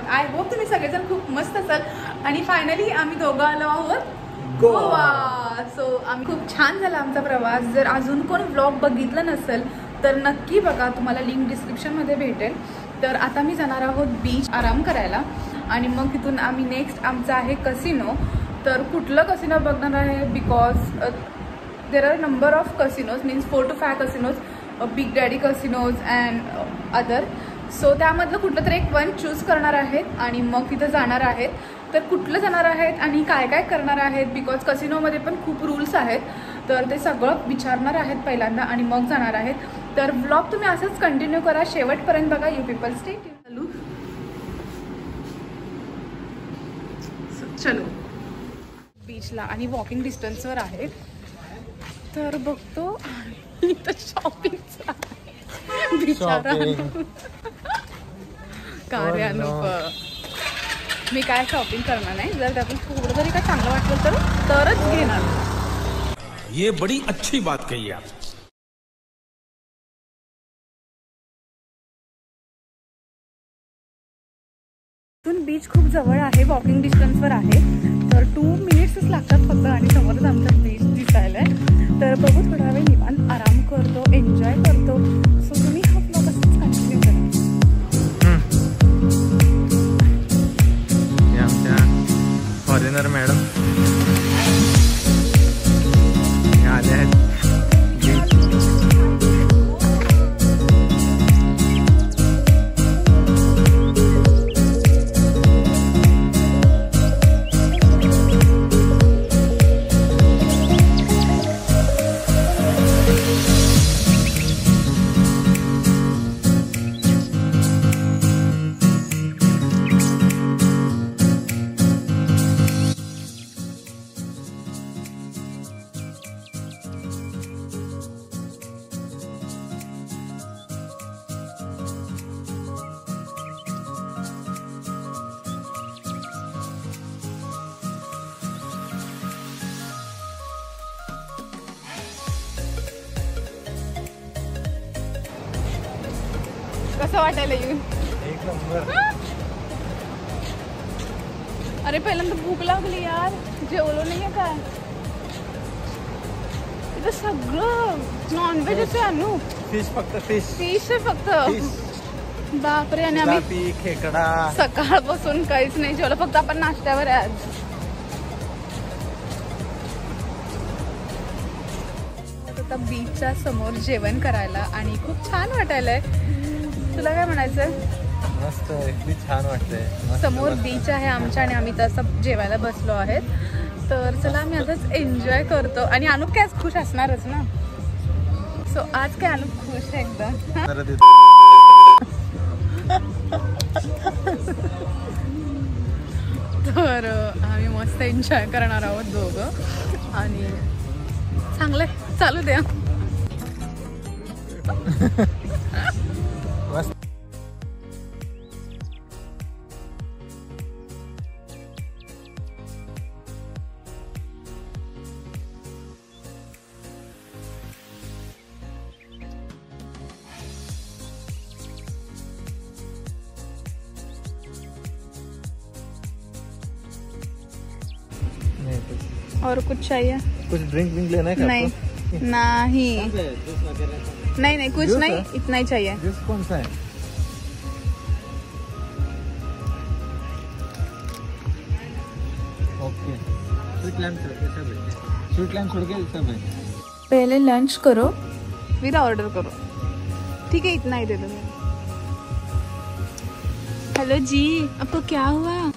Blog. I hope तुम्ही सगळेजण खूप मस्त असाल. आणि फायनली आम्ही दोघं आलो आहोत गोवा. सो आम्ही खूप छान झाला आमचा प्रवास. जर अजून कोण ब्लॉग बघितलं नसेल तर नक्की बघा, तुम्हाला लिंक डिस्क्रिप्शनमध्ये भेटेल. तर आता मी जाणार आहोत बीच आराम करायला आणि मग तिथून आम्ही नेक्स्ट आमचं आहे कसिनो. तर कुठलं कसिनो बघणार आहे, because there are number of casinos, means 4 to 5 casinos, big daddy casinos and other. So त्यामधलं कुठलं तरी एक वन चूज करणार आहेत आणि मग तिथं जाणार आहेत. तर कुठलं जाणार आहेत आणि काय काय करणार आहेत, बिकॉज कसिनोमध्ये पण खूप रूल्स आहेत. तर ते सगळं विचारणार आहेत पहिल्यांदा आणि मग जाणार आहेत. तर ब्लॉग तुम्ही असंच कंटिन्यू करा, शेवटपर्यंत बघा. You people stay tune. चलो बीचला आणि वॉकिंग डिस्टन्सवर आहे. तर बघतो इथं शॉपिंगचा बिचारा कार्य अनुप. मी काय शॉपिंग करणार नाही. जर त्यातून थोडं जरी काय चांगलं वाटलं तरच घेणार. ये बड़ी अच्छी बात कही आप. इथून बीच खूप जवळ आहे, वॉकिंग डिस्टन्सवर आहे. तर 2 मिनिट्सच लागतात फक्त आणि समोरच आमचा बीच दिसायला आहे. तर बघू थोडा वेळ निवांत आराम करतो, एन्जॉय करतो. सो तुम्ही हा ब्लॉग असंच कंटिन्यू करा. आमच्या फॉरेनर मॅडम आले आहेत. कसं वाटायला येऊन? एक नंबर. अरे पहिल्यांदा भूक लागली यार, जेवलो नाही आहे काय. इथं सगळं नॉनव्हेज आहे अनु. फिश फक्त फिश आहे फक्त. बापरे. आणि आम्ही खेकडा सकाळपासून काहीच नाही जेवलं, फक्त आपण नाश्त्यावर आहे आज. आता बीचच्या समोर जेवण करायला आणि खूप छान वाटायलंय. तुला काय म्हणायचं? मस्त, एकदम छान वाटतंय. समोर बीच आहे आमच्या आणि आम्ही तसं जेवायला बसलो आहेत. तर चला आम्ही आताच एन्जॉय करतो. आणि अनुप काय खुश असणारच ना. सो आज काय अनुप खुश आहे एकदम. तर आम्ही मस्त एन्जॉय करणार आहोत दोघं आणि चांगलंय, चालू द्या. और कुछ चाहिए? कुछ ड्रिंक विंक लेना है क्या? नहीं नहीं नहीं नहीं कुछ नहीं, इतना ही चाहिए. जूस कौन सा है? ओके. स्वीट लैम छोड़ के सब है. स्वीट लैम छोड़ के सब है. पहले लंच करो फिर ऑर्डर करो. ठीक है, इतना ही दे दो. हेलो जी, आपको क्या हुआ?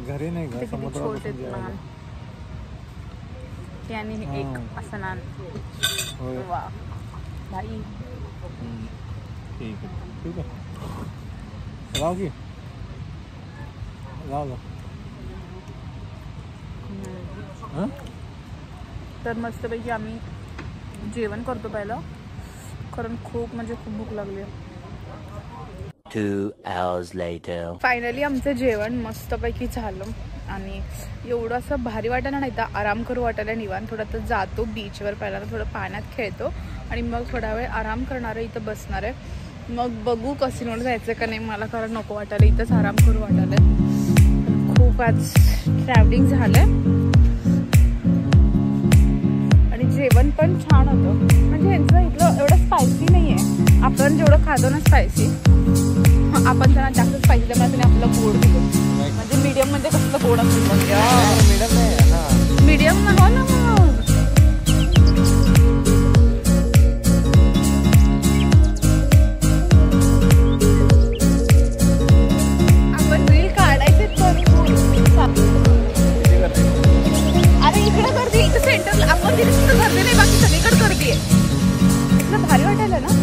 घरी नाही का छोटे नान त्याने एक असं नान. वा भाई ठीक आहे लाव की लाव. तर मस्तपैकी आम्ही जेवण करतो पहिलं कारण खूप म्हणजे खूप भूक लागली. 2 hours later. फायनली आमचं जेवण मस्तपैकी झालं आणि एवढं असं भारी वाटायला नाही तर आराम करू वाटायला निवांत. थोडं तर जातो बीचवर पहिला थोडं पाण्यात खेळतो आणि मग थोडा वेळ आराम करणार आहे. इथं बसणार आहे मग बघू कसिनोला जायचं का नाही. मला कारण नको वाटायला इथंच आराम करू वाटायला. खूप आज ट्रॅव्हलिंग झालंय आणि जेवण पण छान होतं. म्हणजे ह्यांचं इथलं एवढं स्पायसी नाही आहे. आपण जेवढं खातो ना स्पायसी आपण त्यांना जास्त स्पायसी त्यामुळे त्यांनी आपलं गोड दिलं. म्हणजे मीडियम मध्ये कसलं गोड असेल मीडियम हो ना. आपण रील काढायचे अरे इकडे गर्दी इथं सेंटरला आपण तिथे सुद्धा गर्दी नाही बाकी सगळीकडे गर्दी आहे. इथलं भारी वाटायला ना.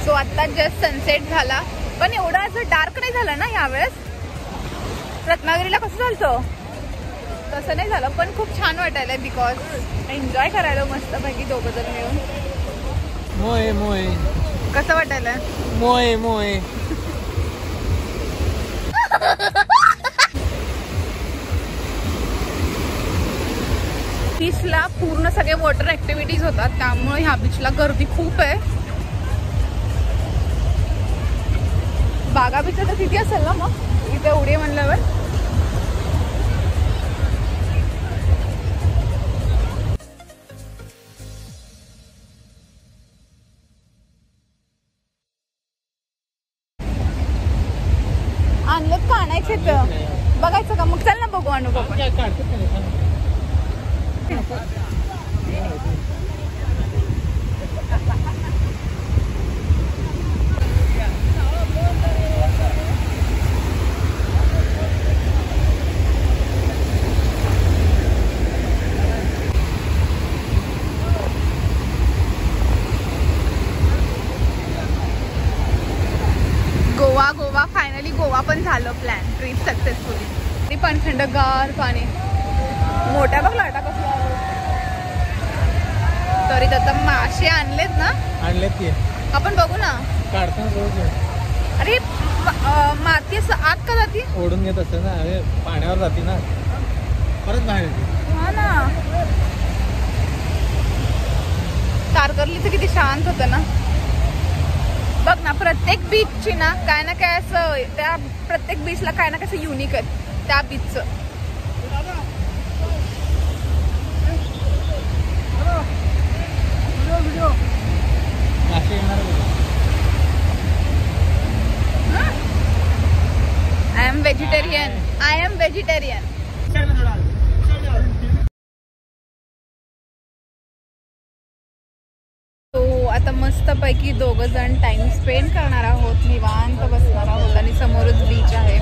सो आता जस्ट सनसेट झाला पण एवढा असं डार्क नाही झालं ना यावेळेस. रत्नागिरीला कसं झालं तसं नाही झालं पण खूप छान वाटायला बिकॉज एन्जॉय करायला मस्त पैकी दोघं जण मिळून. मोय मोय कसं वाटायला मोय मोय. बीचला पूर्ण सगळे वॉटर ऍक्टिव्हिटीज होतात त्यामुळे ह्या बीचला गर्दी खूप आहे. बागा बीच तर किती असेल ना मग इथे उडी म्हणल्यावर. आणलं का आणायचे तर बघायचं का मग. चल ना बघू आणू बघू. गोवा फायनली गोवा पण झालं प्लॅन ट्रिप सक्सेसफुली. पाणी, थंडगार पाणी. मोठ्या बघ लाटा कसला. तरी आता मासे आणलेत ना, आणलेत की आपण बघू ना. काढताना अरे माती असं आत का जाती, ओढून घेत असते ना. अरे पाण्यावर जाते ना, परत बाहेर येते. हा ना. तारकर्लीचं किती शांत होतं ना. बघ ना, प्रत्येक बीचची ना काय ना काय असं, त्या प्रत्येक बीचला काय ना काय असं युनिक आहे त्या बीचचं. I am vegetarian, I am vegetarian. तो आता मस्तपैकी दोघं जण टाइम स्पेंड करणार आहोत, निवांत बसणार आहोत आणि समोरच बीच आहे.